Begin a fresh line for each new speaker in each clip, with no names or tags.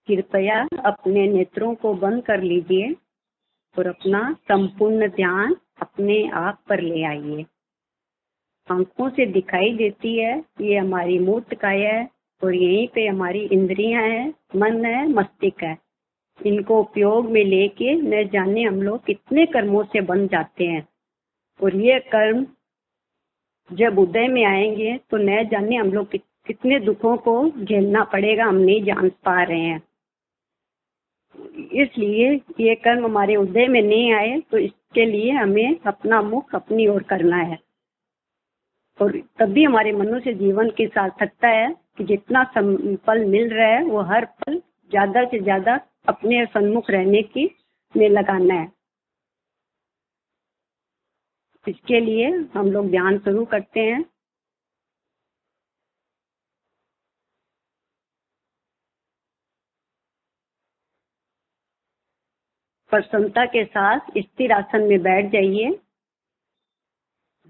कृपया अपने नेत्रों को बंद कर लीजिए और अपना संपूर्ण ध्यान अपने आप पर ले आइए। आंखों से दिखाई देती है ये हमारी मूर्त काया है और यहीं पे हमारी इंद्रियां हैं, मन है, मस्तिष्क है। इनको उपयोग में लेके न जाने हम लोग कितने कर्मों से बन जाते हैं और ये कर्म जब उदय में आएंगे तो न जाने हम लोग कितने दुखों को झेलना पड़ेगा, हम नहीं जान पा रहे हैं। इसलिए ये कर्म हमारे उदय में नहीं आए तो इसके लिए हमें अपना मुख अपनी ओर करना है और तभी हमारे मनुष्य जीवन की सार्थकता है कि जितना फल मिल रहा है वो हर पल ज्यादा से ज्यादा अपने सन्मुख रहने की में लगाना है। इसके लिए हम लोग ध्यान शुरू करते हैं। प्रसन्नता के साथ स्थिर आसन में बैठ जाइए।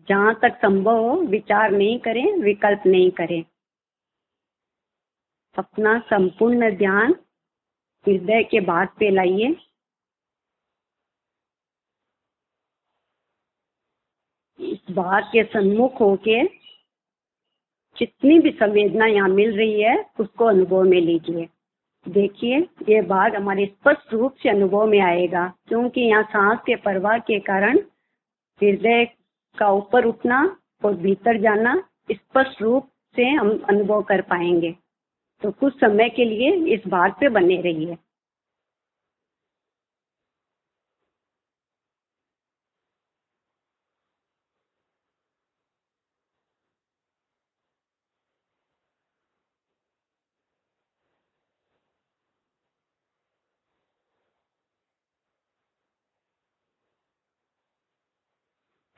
जहाँ तक संभव हो विचार नहीं करें, विकल्प नहीं करें। अपना संपूर्ण ध्यान हृदय के भाग पे लाइए। इस भाग के सन्मुख होके जितनी भी संवेदना यहाँ मिल रही है उसको अनुभव में लीजिए। देखिए ये भाग हमारे स्पष्ट रूप से अनुभव में आएगा क्योंकि यहाँ सांस के प्रवाह के कारण हृदय का ऊपर उठना और भीतर जाना स्पष्ट रूप से हम अनुभव कर पाएंगे। तो कुछ समय के लिए इस भाग पे बने रहिए।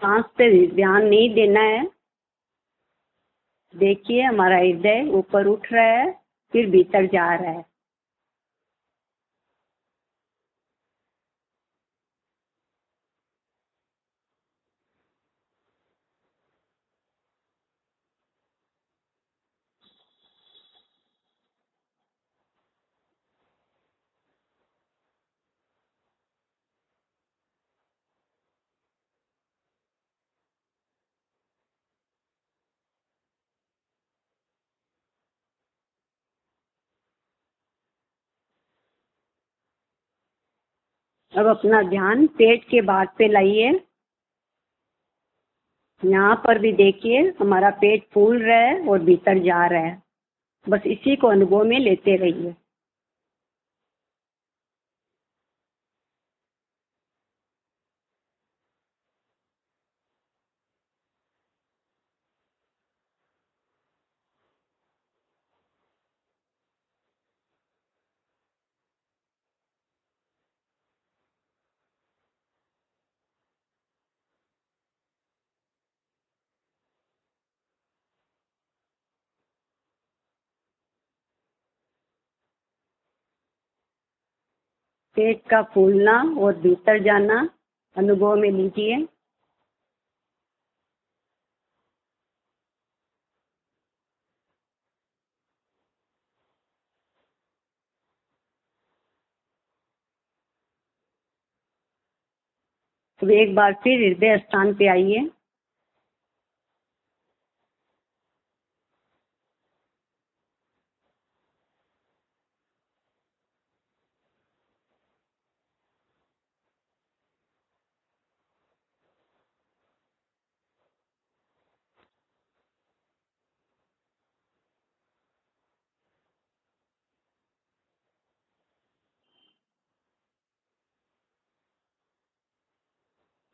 सांस पे ध्यान नहीं देना है। देखिए हमारा हृदय ऊपर उठ रहा है फिर भीतर जा रहा है। अब अपना ध्यान पेट के भाग पे लाइए। यहाँ पर भी देखिए हमारा पेट फूल रहा है और भीतर जा रहा है। बस इसी को अनुभव में लेते रहिए। पेट का फूलना और भीतर जाना अनुभव में लीजिए। अब एक बार फिर हृदय स्थान पे आइए।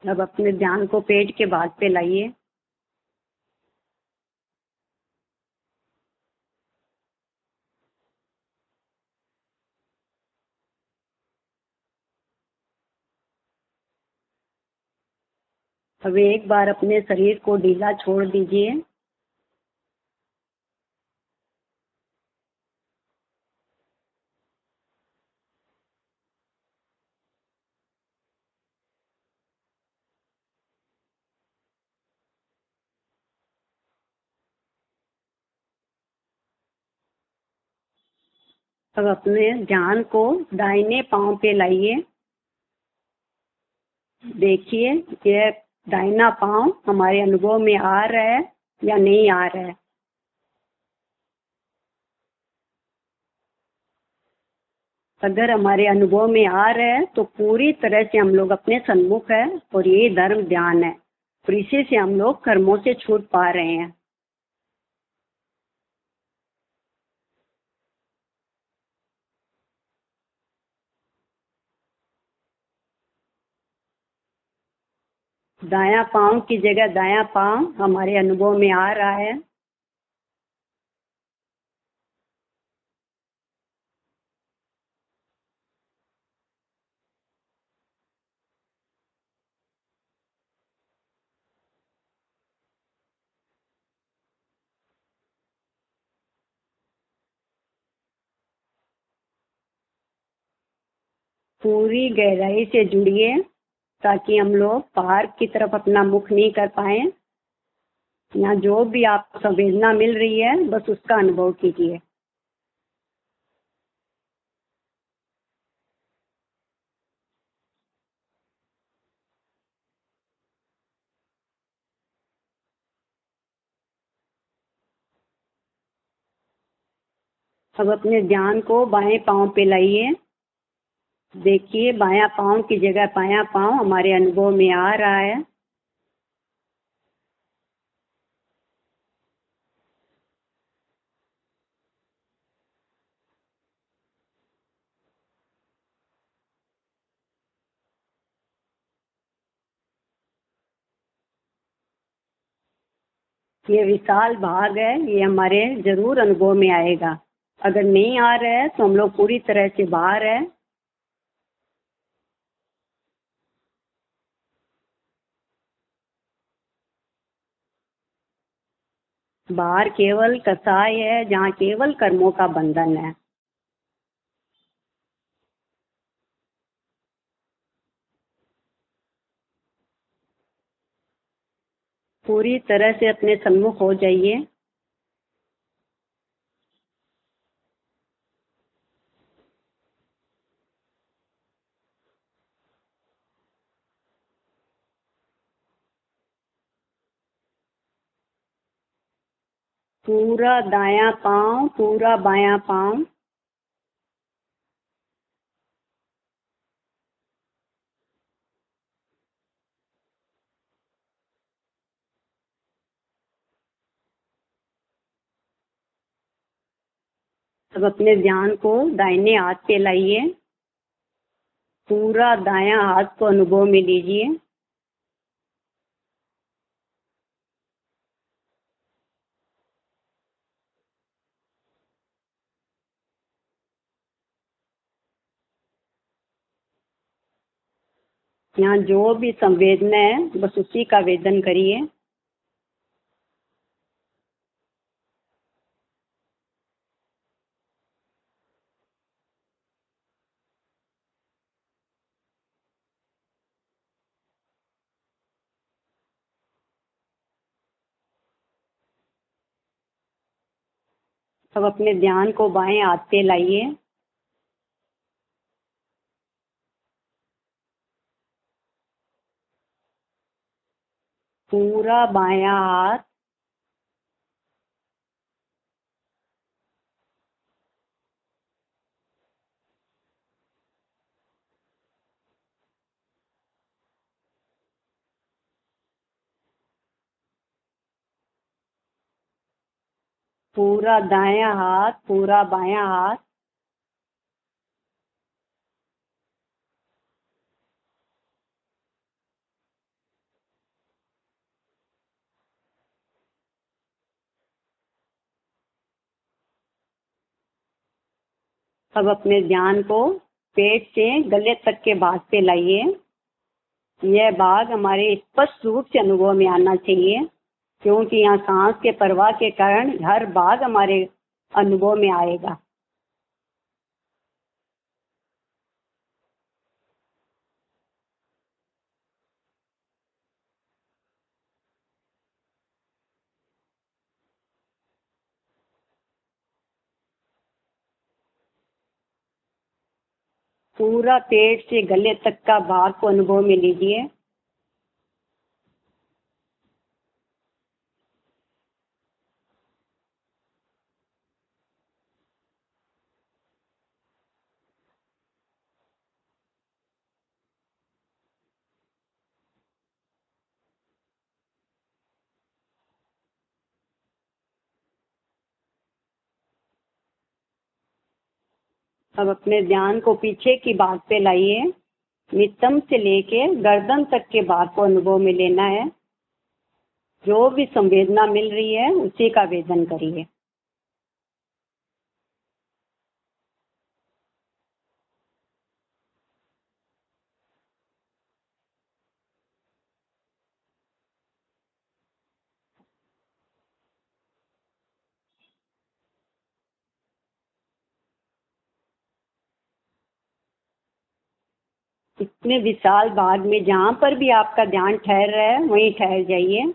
अब अपने ध्यान को पेट के भाग पे लाइए। अब एक बार अपने शरीर को ढीला छोड़ दीजिए। अब अपने ध्यान को दाहिने पांव पे लाइए। देखिए यह दाहिना पांव हमारे अनुभव में आ रहा है या नहीं आ रहा है। अगर हमारे अनुभव में आ रहा है तो पूरी तरह से हम लोग अपने सन्मुख है और ये धर्म ध्यान है, और इसी से हम लोग कर्मों से छूट पा रहे हैं। दायां पांव की जगह दायां पांव हमारे अनुभव में आ रहा है। पूरी गहराई से जुड़िए ताकि हम लोग बाहर की तरफ अपना मुख नहीं कर पाए। यहाँ जो भी आपको संवेदना मिल रही है बस उसका अनुभव कीजिए। अब अपने ध्यान को बाएं पांव पे लाइए। देखिए बायां पांव की जगह बायां पांव हमारे अनुभव में आ रहा है। ये विशाल भाग है, ये हमारे जरूर अनुभव में आएगा। अगर नहीं आ रहा है तो हम लोग पूरी तरह से बाहर है। बाहर केवल कसाय है जहाँ केवल कर्मों का बंधन है। पूरी तरह से अपने सम्मुख हो जाइए। पूरा दायां पांव, पूरा बायां पांव। अब अपने ध्यान को दाहिने हाथ पे लाइए। पूरा दायां हाथ को अनुभव में लीजिए। यहाँ जो भी संवेदना है बस उसी का वेदन करिए। अब अपने ध्यान को बाएं हाथ पे लाइए। पूरा बायां हाथ। पूरा दायां हाथ, पूरा बायां हाथ। अब अपने ध्यान को पेट से गले तक के भाग पे लाइए। यह भाग हमारे स्पष्ट रूप से अनुभव में आना चाहिए, क्योंकि यहाँ सांस के प्रवाह के कारण हर भाग हमारे अनुभव में आएगा। पूरा पेट से गले तक का भाग को अनुभव में लीजिए। अब अपने ध्यान को पीछे की भाग पे लाइए। नितंब से लेके गर्दन तक के भाग को अनुभव में लेना है। जो भी संवेदना मिल रही है उसी का वेदन करिए। इतने विशाल भाग में जहाँ पर भी आपका ध्यान ठहर रहा है वहीं ठहर जाइए।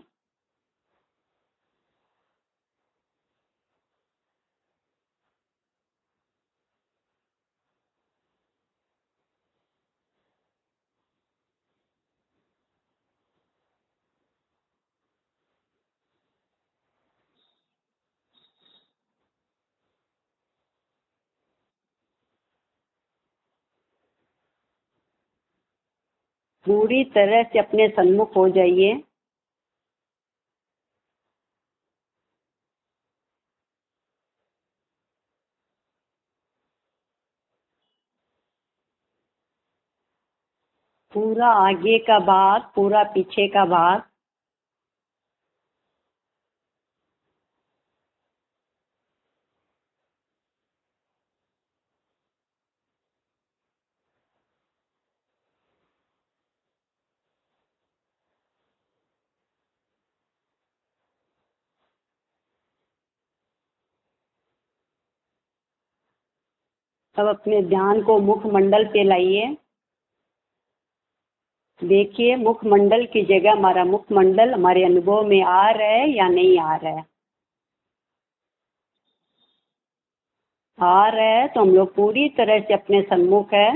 पूरी तरह से अपने सन्मुख हो जाइए। पूरा आगे का भाग, पूरा पीछे का भाग, अब अपने ध्यान को मुखमंडल पे लाइए। देखिए मुखमंडल की जगह हमारा मुखमंडल हमारे अनुभव में आ रहा है या नहीं आ रहा है। आ रहा है तो हम लोग पूरी तरह से अपने सन्मुख है।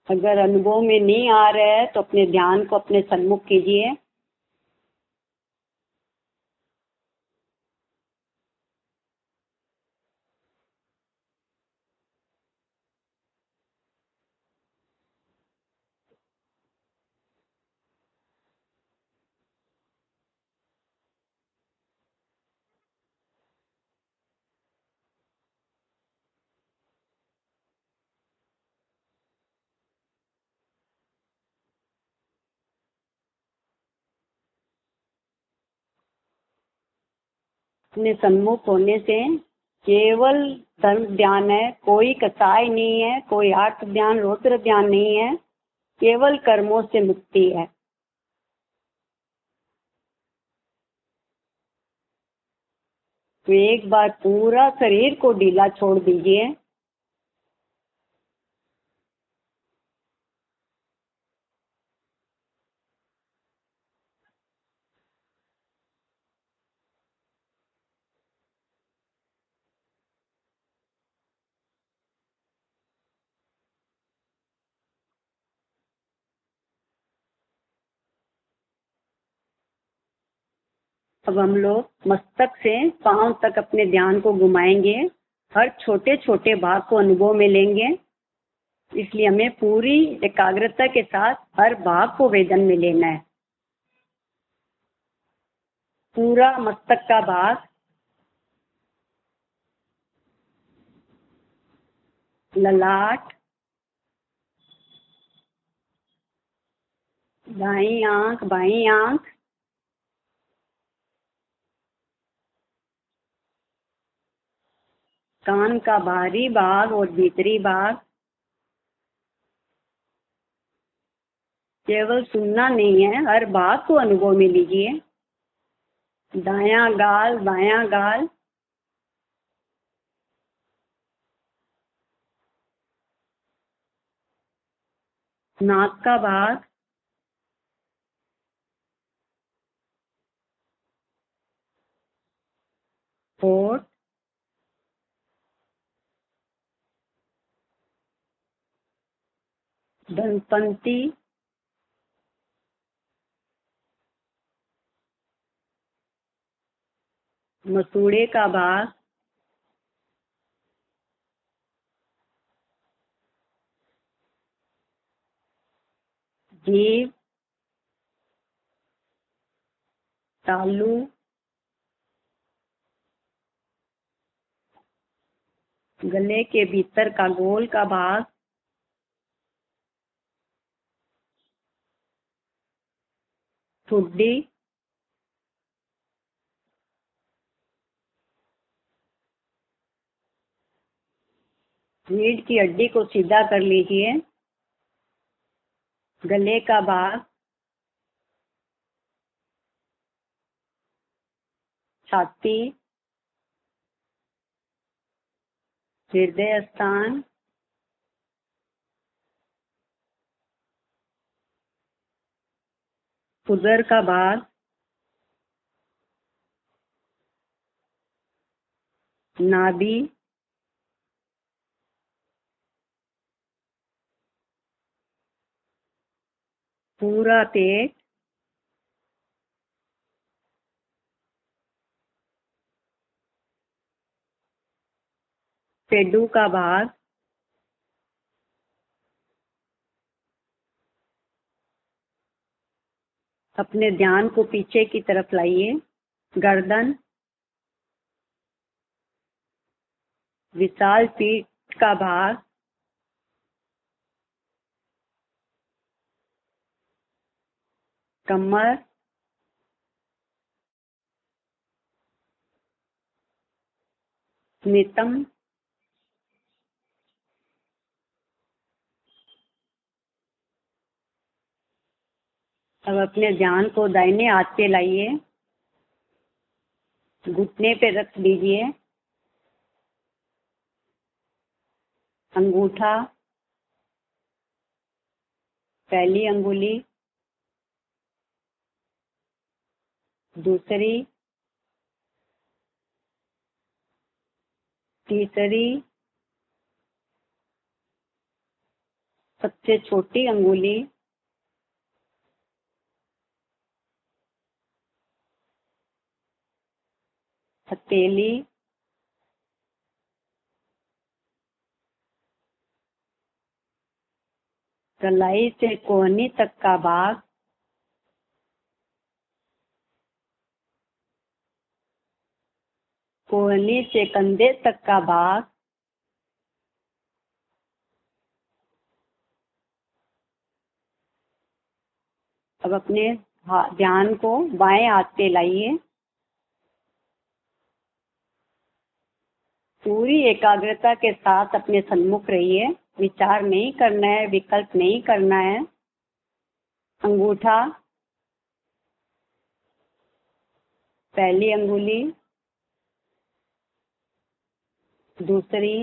अगर अनुभव में नहीं आ रहा है तो अपने ध्यान को अपने सन्मुख कीजिए। अपने सन्मुख होने से केवल धर्म ध्यान है, कोई कसाई नहीं है, कोई आर्त ध्यान रौद्र ध्यान नहीं है, केवल कर्मों से मुक्ति है। तो एक बार पूरा शरीर को ढीला छोड़ दीजिए। अब हम लोग मस्तक से पांव तक अपने ध्यान को घुमाएंगे। हर छोटे छोटे भाग को अनुभव में लेंगे। इसलिए हमें पूरी एकाग्रता के साथ हर भाग को वेदन में लेना है। पूरा मस्तक का भाग, ललाट, दाईं आंख, बाईं आंख, कान का बाहरी भाग और भीतरी भाग। केवल सुनना नहीं है, हर भाग को अनुभव में लीजिए। दायां गाल, बायां गाल, नाक का भाग, धनपंती, मसूड़े का भाग, जीभ, तालू, गले के भीतर का गोल का भाग, ठुड्डी, रीढ़ की हड्डी को सीधा कर लीजिए। गले का भाग, छाती, हृदय स्थान, उदर का भाग, नाभि, पूरा पेट, पेडू का भाग, अपने ध्यान को पीछे की तरफ लाइए। गर्दन, विशाल पीठ का भाग, कमर, नितंब, अब अपने ध्यान को दाहिने हाथ पे लाइए, घुटने पे रख दीजिए। अंगूठा, पहली अंगुली, दूसरी, तीसरी, सबसे छोटी अंगुली, हथेली, कलाई से कोहनी तक का भाग, कोहनी से कंधे तक का भाग, अब अपने ध्यान को बाएं हाथ पे लाइए। पूरी एकाग्रता के साथ अपने सन्मुख रहिए। विचार नहीं करना है, विकल्प नहीं करना है। अंगूठा, पहली अंगुली, दूसरी,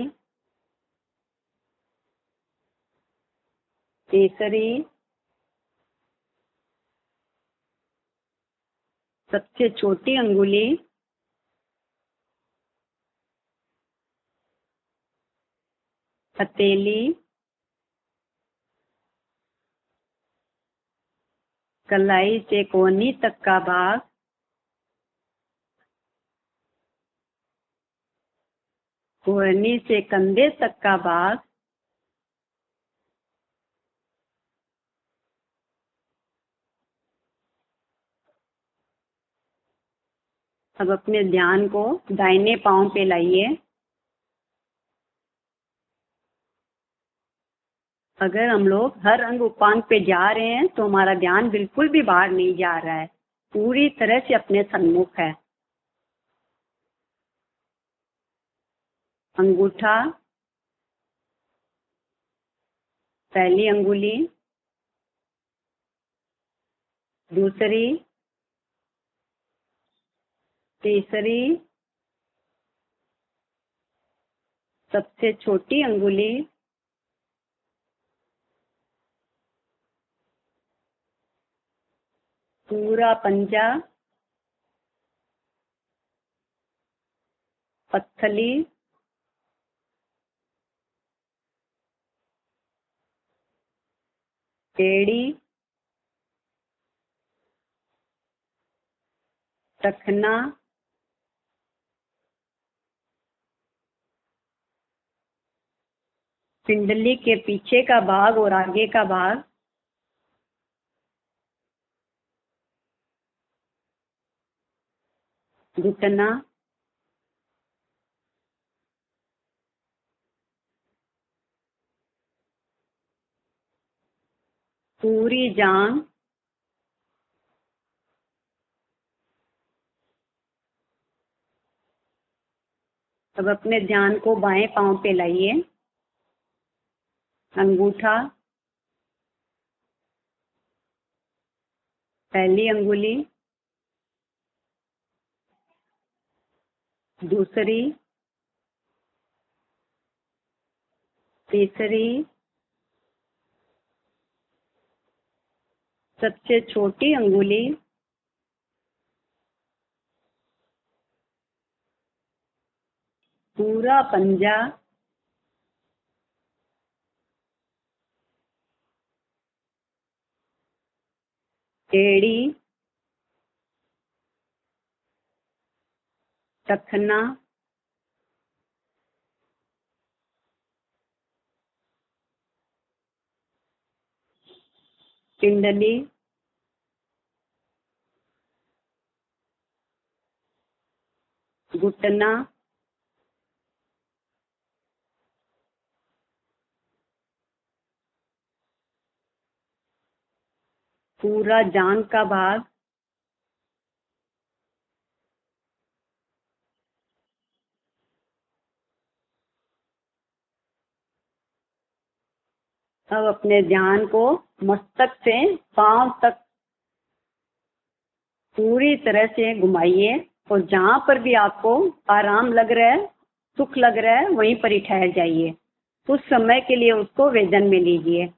तीसरी, सबसे छोटी अंगुली, हथेली, कलाई से कोहनी तक का भाग, कोहनी से कंधे तक का भाग, अब अपने ध्यान को दाहिने पांव पे लाइए। अगर हम लोग हर अंग उपांग पे जा रहे हैं तो हमारा ध्यान बिल्कुल भी बाहर नहीं जा रहा है, पूरी तरह से अपने सन्मुख है। अंगूठा, पहली अंगुली, दूसरी, तीसरी, सबसे छोटी अंगुली, पूरा पंजा, पत्थली, एड़ी, टखना, पिंडली के पीछे का भाग और आगे का भाग, घुटना, पूरी जांघ, अब अपने ध्यान को बाएं पांव पे लाइए। अंगूठा, पहली अंगुली, दूसरी, तीसरी, सबसे छोटी अंगुली, पूरा पंजा, एड़ी, टखना, पिंडली, घुटना, पूरा जांघ का भाग, अब अपने ध्यान को मस्तक से पांव तक पूरी तरह से घुमाइए और जहां पर भी आपको आराम लग रहा है, सुख लग रहा है, वहीं पर ही ठहर जाइए। कुछ समय के लिए उसको वेदन में लीजिए।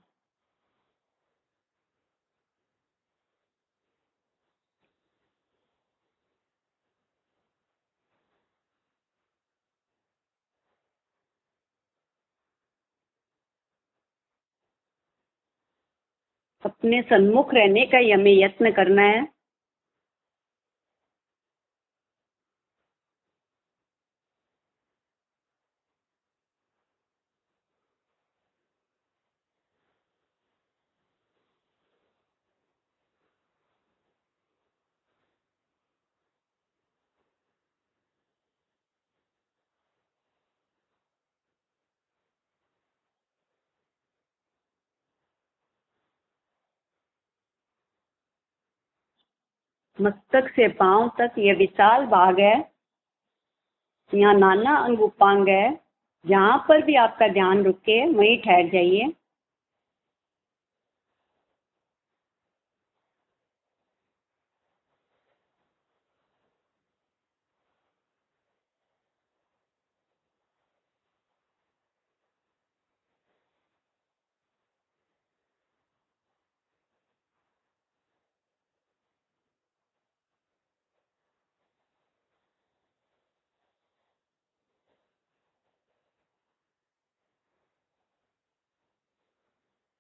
अपने सन्मुख रहने का ही हमें यत्न करना है। मस्तक से पांव तक यह विशाल भाग है। यहाँ नाना अंग उपांग है। जहां पर भी आपका ध्यान रुके वहीं ठहर जाइए।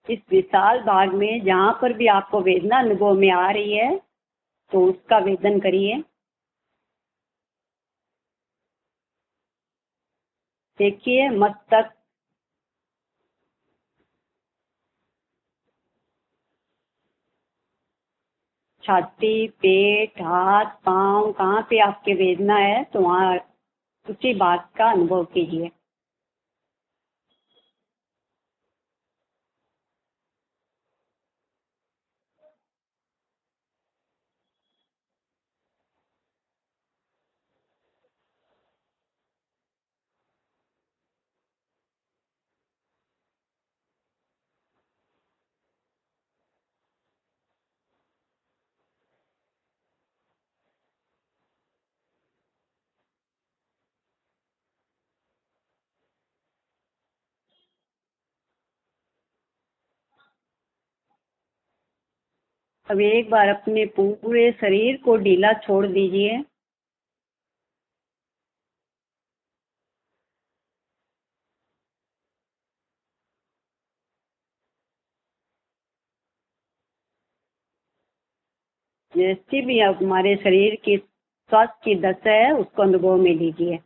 इस विशाल भाग में जहां पर भी आपको वेदना अनुभव में आ रही है तो उसका वेदन करिए। देखिए, मस्तक, छाती, पेट, हाथ, पांव, कहाँ पे आपके वेदना है तो वहाँ उसी बात का अनुभव कीजिए। अब एक बार अपने पूरे शरीर को ढीला छोड़ दीजिए। जैसी भी अब हमारे शरीर की स्वास्थ्य की दशा है उसको अनुभव में लीजिए।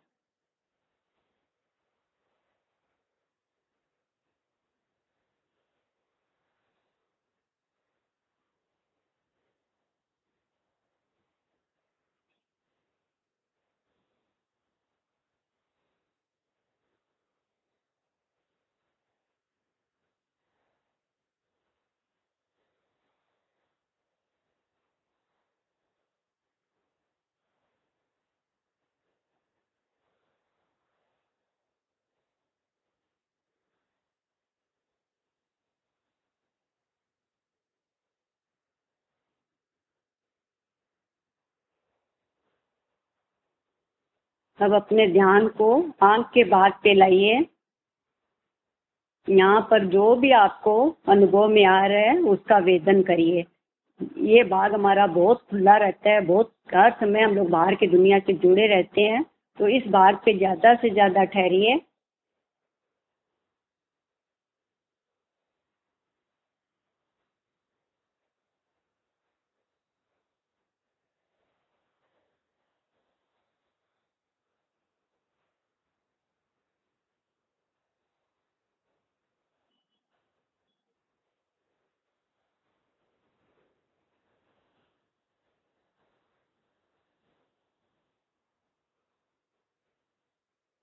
अब अपने ध्यान को आंख के भाग पे लाइए। यहाँ पर जो भी आपको अनुभव में आ रहा है उसका वेदन करिए। ये भाग हमारा बहुत खुला रहता है, बहुत हर समय हम लोग बाहर की दुनिया से जुड़े रहते हैं, तो इस भाग पे ज्यादा से ज्यादा ठहरिए।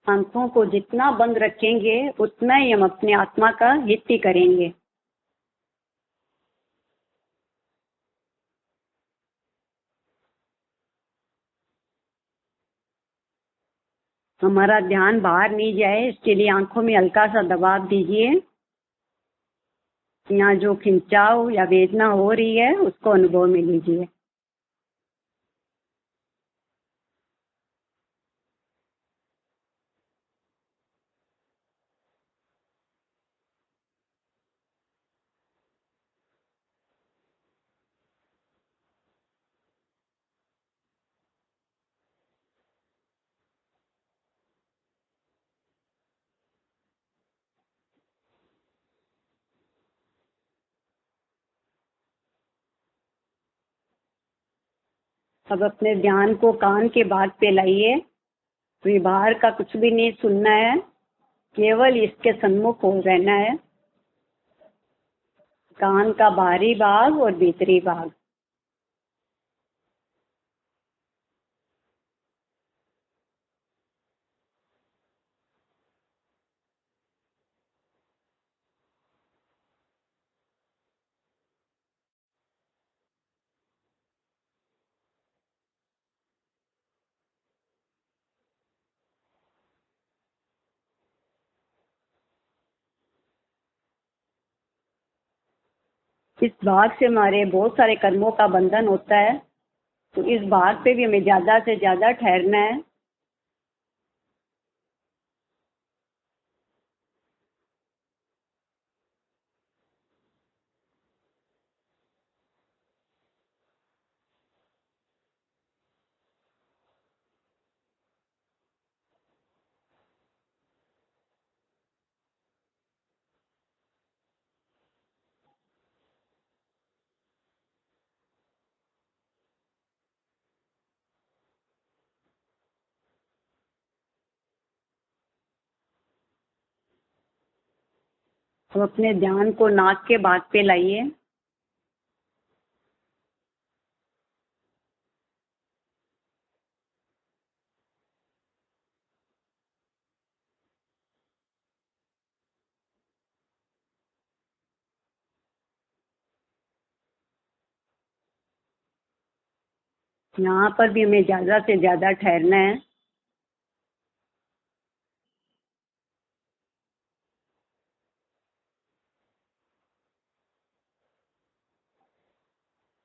आंखों को जितना बंद रखेंगे उतना ही हम अपने आत्मा का हित ही करेंगे। हमारा ध्यान बाहर नहीं जाए इसके लिए आंखों में हल्का सा दबाव दीजिए। यहाँ जो खिंचाव या वेदना हो रही है उसको अनुभव में लीजिए। अब अपने ध्यान को कान के भाग पे लाइए। तो बाहर का कुछ भी नहीं सुनना है, केवल इसके सन्मुख हो रहना है। कान का बाहरी भाग और भीतरी भाग। इस भाग से हमारे बहुत सारे कर्मों का बंधन होता है, तो इस भाग पे भी हमें ज्यादा से ज्यादा ठहरना है। अब अपने ध्यान को नाक के भाग पे लाइए। यहाँ पर भी हमें ज्यादा से ज्यादा ठहरना है।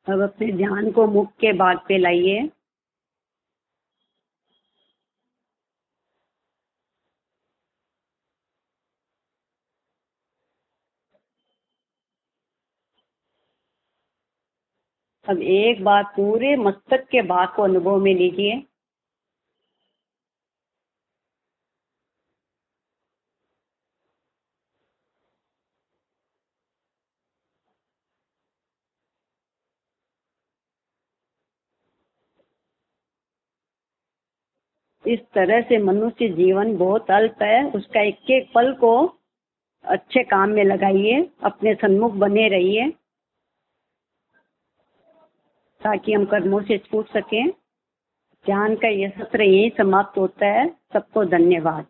अब अपने ध्यान को मुख के भाग पे लाइए। अब एक बार पूरे मस्तक के भाग को अनुभव में लीजिए। इस तरह से मनुष्य जीवन बहुत अल्प है, उसका एक एक पल को अच्छे काम में लगाइए, अपने सन्मुख बने रहिए ताकि हम कर्मों से छूट सकें। ज्ञान का यह सत्र यही समाप्त होता है। सबको धन्यवाद।